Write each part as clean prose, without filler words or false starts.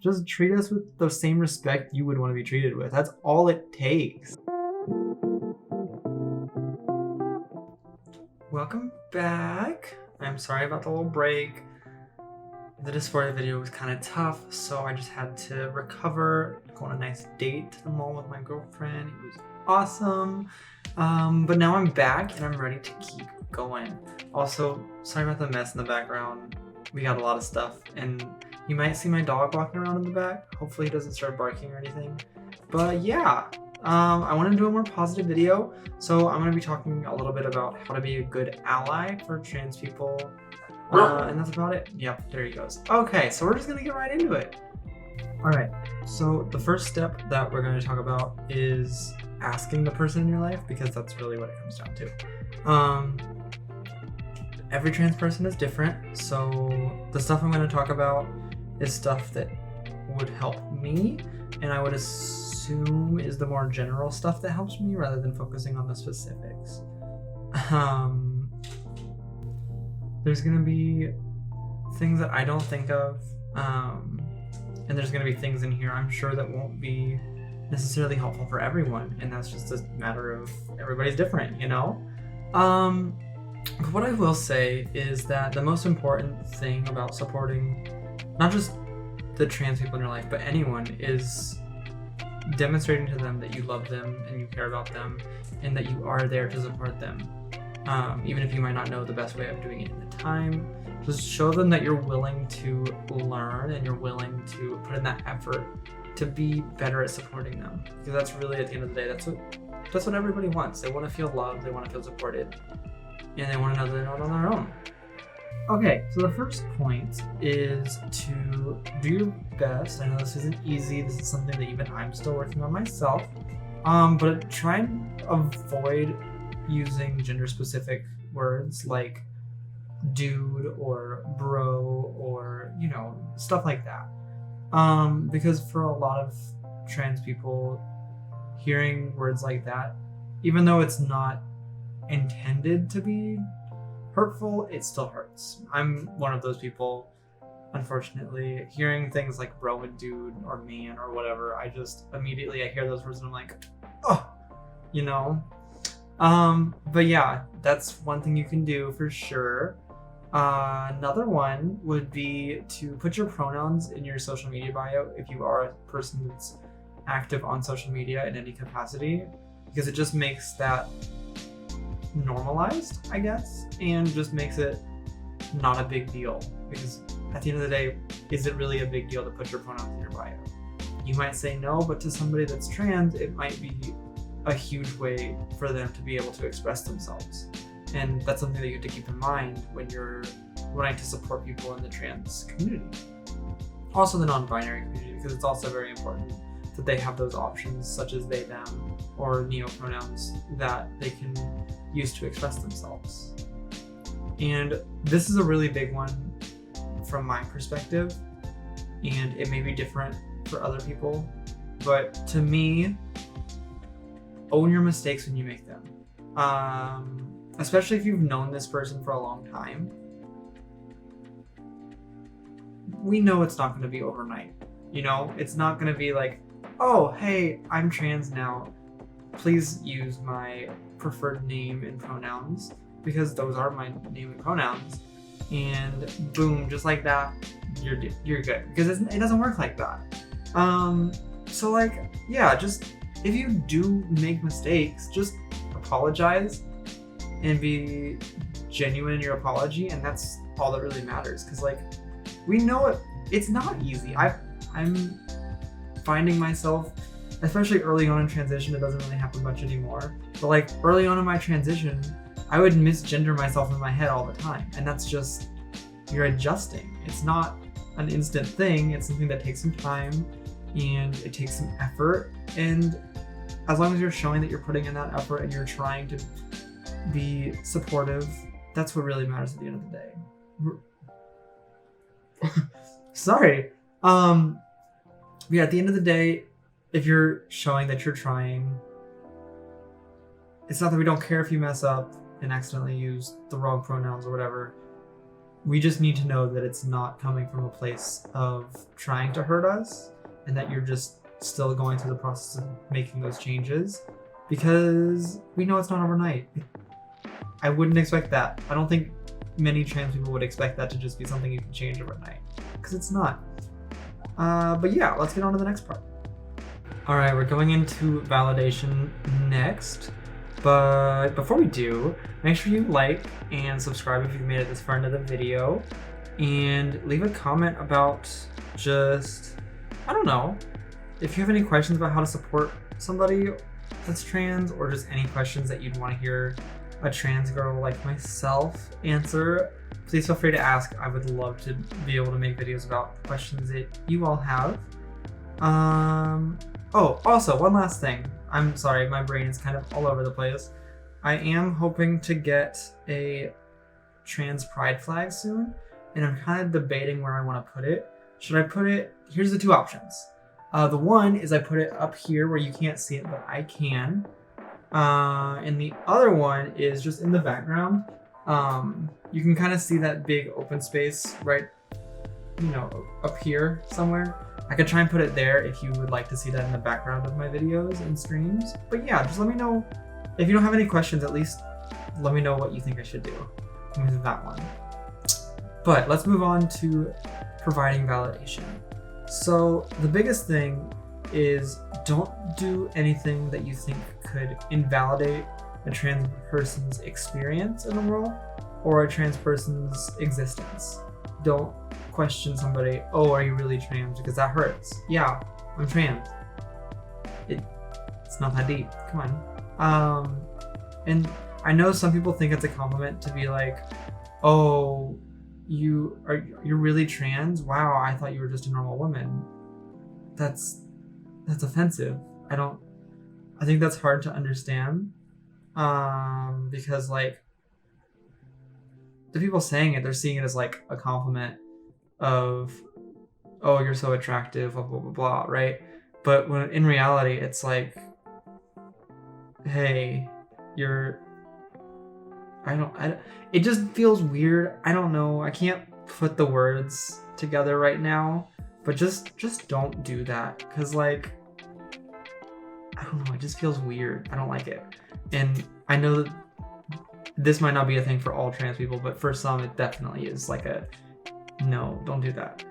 Just treat us with the same respect you would want to be treated with. That's all it takes. Welcome back. I'm sorry about the little break. The dysphoria video was kind of tough, so I just had to recover, go on a nice date to the mall with my girlfriend. It was awesome. But now I'm back and I'm ready to keep going. Also, sorry about the mess in the background. We got a lot of stuff, and you might see my dog walking around in the back. Hopefully he doesn't start barking or anything. But yeah, I want to do a more positive video, so I'm going to be talking a little bit about how to be a good ally for trans people. And that's about it. Yep, there he goes. Okay, so we're just going to get right into it. Alright, so the first step that we're going to talk about is asking the person in your life, because that's really what it comes down to. Every trans person is different, so the stuff I'm going to talk about is stuff that would help me, and I would assume is the more general stuff that helps me rather than focusing on the specifics. There's going to be things that I don't think of, and there's going to be things in here I'm sure that won't be necessarily helpful for everyone, and that's just a matter of everybody's different, you know? But what I will say is that the most important thing about supporting not just the trans people in your life, but anyone, is demonstrating to them that you love them and you care about them and that you are there to support them. Even if you might not know the best way of doing it in the time, just show them that you're willing to learn and you're willing to put in that effort to be better at supporting them. Because that's really, at the end of the day, that's what everybody wants. They want to feel loved, they want to feel supported, and they want to know that they're not on their own. Okay, so the first point is to do your best. I know this isn't easy. This is something that even I'm still working on myself. But try and avoid using gender-specific words like dude or bro or, you know, stuff like that. Because for a lot of trans people, hearing words like that, even though it's not intended to be hurtful, it still hurts. I'm one of those people, unfortunately. Hearing things like bro and dude or man or whatever, I just immediately, I hear those words and I'm like, oh, you know? But yeah, that's one thing you can do for sure. Another one would be to put your pronouns in your social media bio if you are a person that's active on social media in any capacity, because it just makes that normalized, I guess, and just makes it not a big deal. Because at the end of the day, is it really a big deal to put your pronouns in your bio? You might say no, but to somebody that's trans, it might be a huge way for them to be able to express themselves. And that's something that you have to keep in mind when you're wanting to support people in the trans community. Also the non-binary community, because it's also very important that they have those options, such as they, them, or neo-pronouns that they can use to express themselves. And this is a really big one from my perspective, and it may be different for other people, but to me, own your mistakes when you make them. Especially if you've known this person for a long time. We know it's not going to be overnight. You know, it's not going to be like, oh, hey, I'm trans now. Please use my preferred name and pronouns, because those are my name and pronouns. And boom, just like that, you're good. Because it doesn't work like that. So like, yeah, just if you do make mistakes, just apologize and be genuine in your apology, and that's all that really matters. Because like, we know it's not easy. I'm finding myself, especially early on in transition, it doesn't really happen much anymore, but like early on in my transition, I would misgender myself in my head all the time, and that's just, you're adjusting. It's not an instant thing. It's something that takes some time and it takes some effort, and as long as you're showing that you're putting in that effort and you're trying to be supportive, that's what really matters at the end of the day. Sorry. Yeah, at the end of the day, if you're showing that you're trying, it's not that we don't care if you mess up and accidentally use the wrong pronouns or whatever. we just need to know that it's not coming from a place of trying to hurt us, and that you're just still going through the process of making those changes, because we know it's not overnight. I wouldn't expect that. I don't think many trans people would expect that to just be something you can change overnight, because it's not. But yeah, let's get on to the next part. All right, we're going into validation next. But before we do, make sure you like and subscribe if you've made it this far into the video, and leave a comment about just, I don't know, if you have any questions about how to support somebody that's trans, or just any questions that you'd want to hear a trans girl like myself answer, please feel free to ask. I would love to be able to make videos about questions that you all have. Oh, also, one last thing. I'm sorry, my brain is kind of all over the place. I am hoping to get a trans pride flag soon, and I'm kind of debating where I want to put it. Should I put it, here's the two options. The one is I put it up here where you can't see it, but I can. And the other one is just in the background. You can kind of see that big open space right, up here somewhere. I could try and put it there if you would like to see that in the background of my videos and streams. But yeah, just let me know. If you don't have any questions, at least let me know what you think I should do with that one. But let's move on to providing validation. So the biggest thing is, don't do anything that you think could invalidate a trans person's experience in the world or a trans person's existence. Don't question somebody, oh, are you really trans? Because that hurts. Yeah, I'm trans. It's not that deep. Come on. And I know some people think it's a compliment to be like, oh, you're really trans? Wow, I thought you were just a normal woman. That's offensive. I think that's hard to understand. Because like the people saying it, they're seeing it as like a compliment of, oh, you're so attractive, blah, blah, blah, blah, right? But when in reality, it's like, hey, it just feels weird. I don't know. I can't put the words together right now, but just don't do that. Cause like, I don't know. It just feels weird. I don't like it. And I know that this might not be a thing for all trans people, but for some, it definitely is like a, no, don't do that.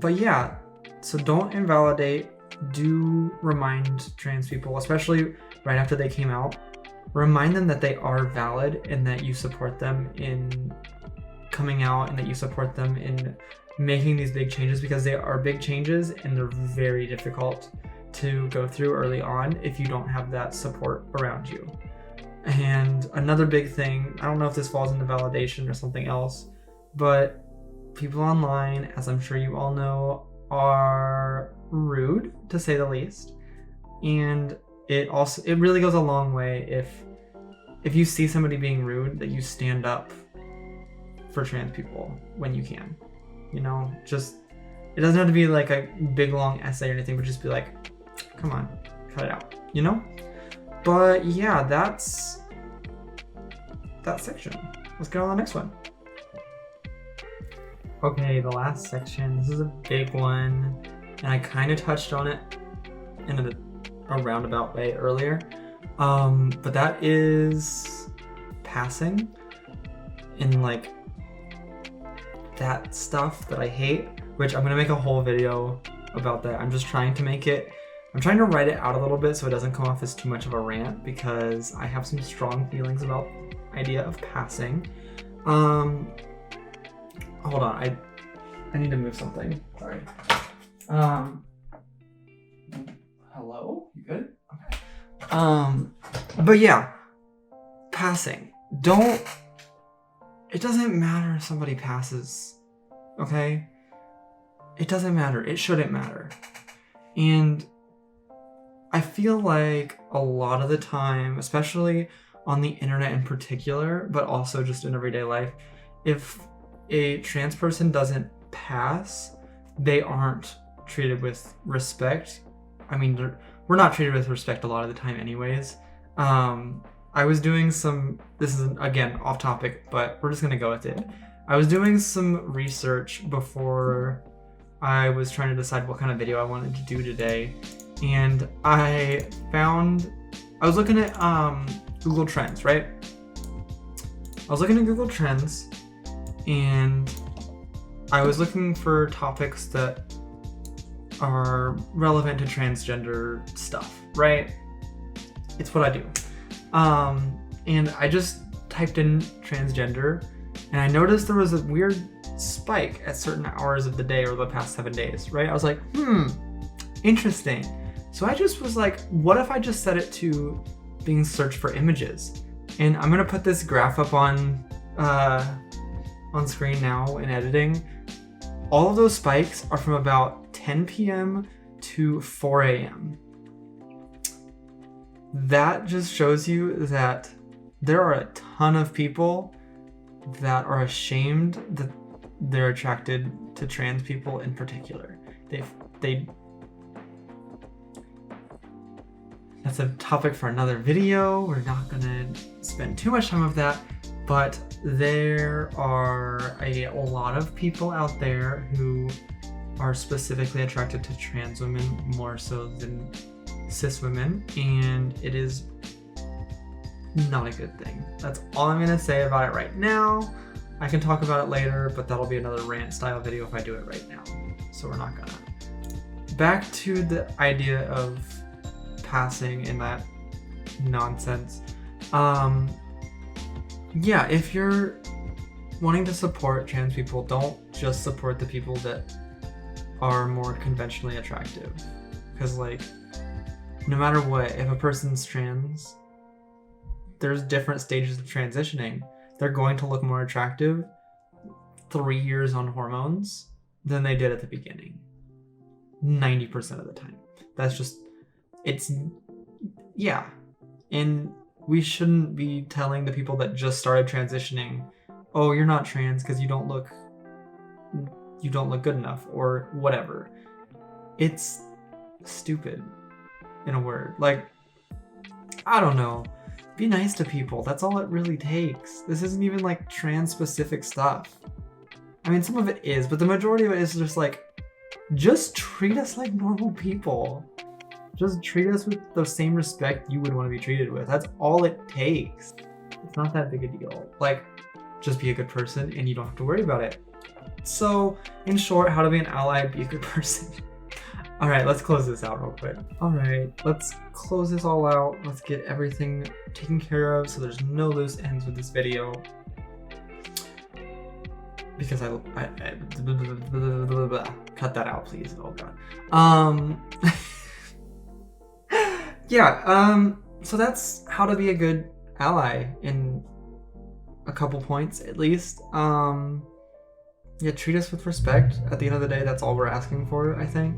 But yeah, so don't invalidate. Do remind trans people, especially right after they came out, remind them that they are valid and that you support them in coming out and that you support them in making these big changes, because they are big changes and they're very difficult to go through early on if you don't have that support around you. And another big thing, I don't know if this falls into validation or something else, but people online, as I'm sure you all know, are rude, to say the least. And it really goes a long way if you see somebody being rude, that you stand up for trans people when you can. Just, it doesn't have to be like a big long essay or anything, but just be like, come on, cut it out, But yeah, that's that section. Let's go on to the next one. Okay, the last section. This is a big one, and I kind of touched on it in a roundabout way earlier. But that is passing, and like that stuff that I hate, which I'm gonna make a whole video about that. I'm trying to write it out a little bit so it doesn't come off as too much of a rant, because I have some strong feelings about the idea of passing. Hold on, I need to move something. Sorry. Hello? You good? Okay. But yeah, passing. It doesn't matter if somebody passes, okay? It doesn't matter. It shouldn't matter. And I feel like a lot of the time, especially on the internet in particular, but also just in everyday life, if a trans person doesn't pass, they aren't treated with respect. I mean, we're not treated with respect a lot of the time anyways. I I was doing some, this is again off topic, but we're just gonna go with it. I was doing some research before I was trying to decide what kind of video I wanted to do today, and I was looking at Google Trends, right? I was looking at Google Trends, and I was looking for topics that are relevant to transgender stuff, right? It's what I do. And I just typed in transgender, and I noticed there was a weird spike at certain hours of the day over the past 7 days, right? I was like, interesting. So I just was like, what if I just set it to being searched for images? And I'm gonna put this graph up on screen now in editing. All of those spikes are from about 10 p.m. to 4 a.m. That just shows you that there are a ton of people that are ashamed that they're attracted to trans people in particular. That's a topic for another video. We're not gonna spend too much time with that, but there are a lot of people out there who are specifically attracted to trans women more so than cis women, and it is not a good thing. That's all I'm gonna say about it right now. I can talk about it later, but that'll be another rant style video if I do it right now. So we're not gonna. Back to the idea of passing and that nonsense. Yeah, if you're wanting to support trans people, don't just support the people that are more conventionally attractive. Because like, no matter what, if a person's trans, there's different stages of transitioning. They're going to look more attractive 3 years on hormones than they did at the beginning. 90% of the time. That's just, yeah. And we shouldn't be telling the people that just started transitioning, oh, you're not trans because you don't look good enough or whatever. It's stupid, in a word. Like, I don't know. Be nice to people. That's all it really takes. This isn't even like trans specific stuff. I mean, some of it is, but the majority of it is just like, just treat us like normal people. Just treat us with the same respect you would want to be treated with. That's all it takes. It's not that big a deal. Like, just be a good person and you don't have to worry about it. So, in short, how to be an ally, be a good person. All right, let's close this out real quick. All right, let's close this all out. Let's get everything taken care of so there's no loose ends with this video. Because I cut that out, please. Oh God. Yeah, so that's how to be a good ally in a couple points at least. Yeah, treat us with respect. At the end of the day, that's all we're asking for, I think.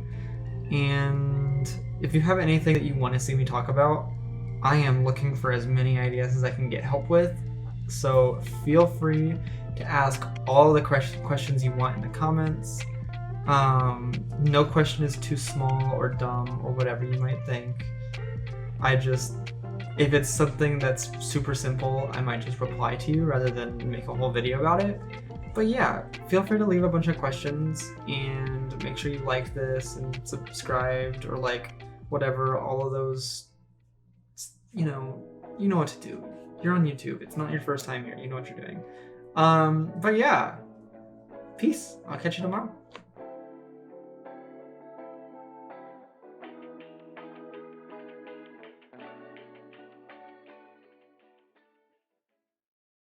And if you have anything that you want to see me talk about, I am looking for as many ideas as I can get help with. So feel free to ask all the questions you want in the comments. No question is too small or dumb or whatever you might think. If it's something that's super simple, I might just reply to you rather than make a whole video about it. But yeah, feel free to leave a bunch of questions and make sure you like this and subscribed or like whatever, all of those, you know what to do. You're on YouTube. It's not your first time here. You know what you're doing. But yeah, peace. I'll catch you tomorrow.